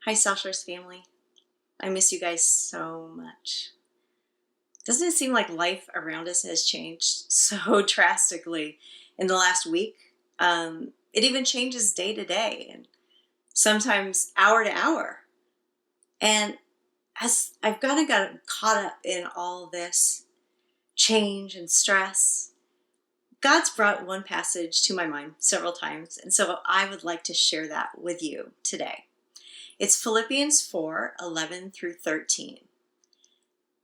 Hi, Southwest family. I miss you guys so much. Doesn't it seem like life around us has changed so drastically in the last week? It even changes day to day and sometimes hour to hour. And as I've kind of got caught up in all this change and stress, God's brought one passage to my mind several times. And so I would like to share that with you today. It's Philippians 4:11 through 13.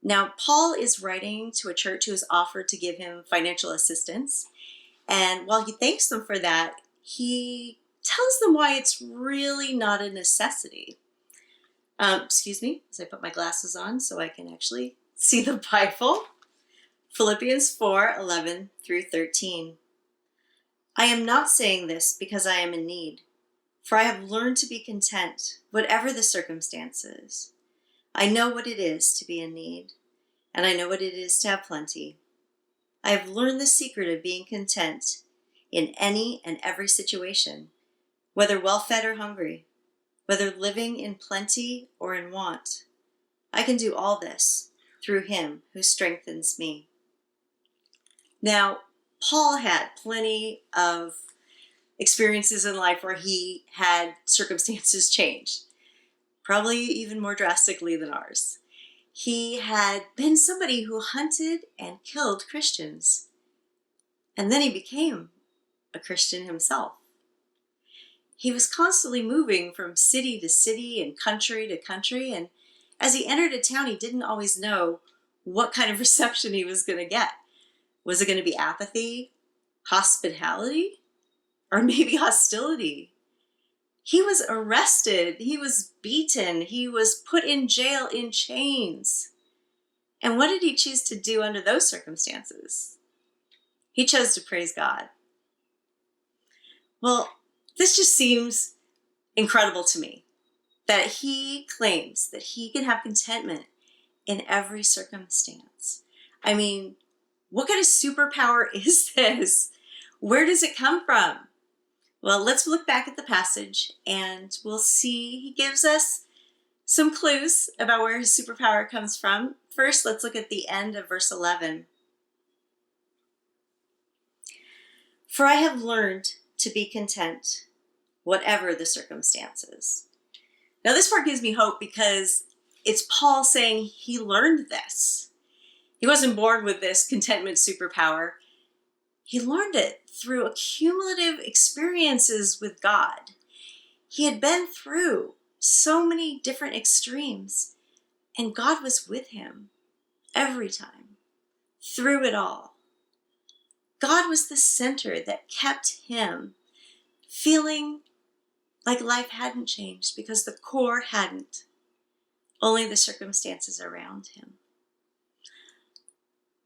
Now, Paul is writing to a church who has offered to give him financial assistance. And while he thanks them for that, he tells them why it's really not a necessity. Excuse me, as I put my glasses on so I can actually see the Bible. Philippians 4:11 through 13. I am not saying this because I am in need, for I have learned to be content, whatever the circumstances. I know what it is to be in need, and I know what it is to have plenty. I have learned the secret of being content in any and every situation, whether well-fed or hungry, whether living in plenty or in want. I can do all this through him who strengthens me. Now, Paul had plenty of experiences in life where he had circumstances change, probably even more drastically than ours. He had been somebody who hunted and killed Christians, and then he became a Christian himself. He was constantly moving from city to city and country to country, and as he entered a town, he didn't always know what kind of reception he was going to get. Was it going to be apathy, hospitality, or maybe hostility? He was arrested, he was beaten, he was put in jail in chains. And what did he choose to do under those circumstances? He chose to praise God. Well, this just seems incredible to me, that he claims that he can have contentment in every circumstance. I mean, what kind of superpower is this? Where does it come from? Well, let's look back at the passage and we'll see he gives us some clues about where his superpower comes from. First, let's look at the end of verse 11. For I have learned to be content, whatever the circumstances. Now, this part gives me hope because it's Paul saying he learned this. He wasn't born with this contentment superpower. He learned it through accumulative experiences with God. He had been through so many different extremes, and God was with him every time, through it all. God was the center that kept him feeling like life hadn't changed because the core hadn't, only the circumstances around him.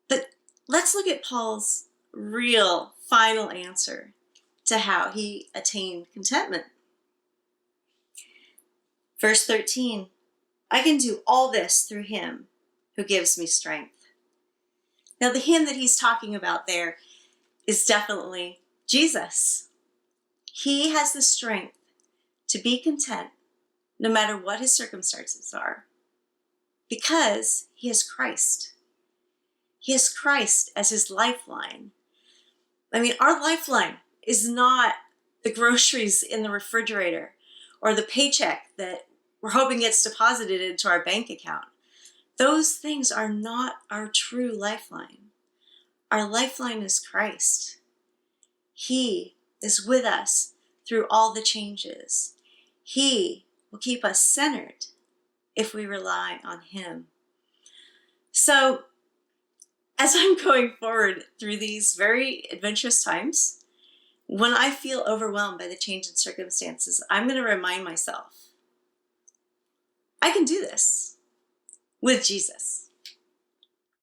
But let's look at Paul's real final answer to how he attained contentment. Verse 13, I can do all this through him who gives me strength. Now, the him that he's talking about there is definitely Jesus. He has the strength to be content no matter what his circumstances are because he has Christ. He has Christ as his lifeline. I mean, our lifeline is not the groceries in the refrigerator or the paycheck that we're hoping gets deposited into our bank account. Those things are not our true lifeline. Our lifeline is Christ. He is with us through all the changes. He will keep us centered if we rely on him. So, as I'm going forward through these very adventurous times, when I feel overwhelmed by the change in circumstances, I'm going to remind myself, I can do this with Jesus.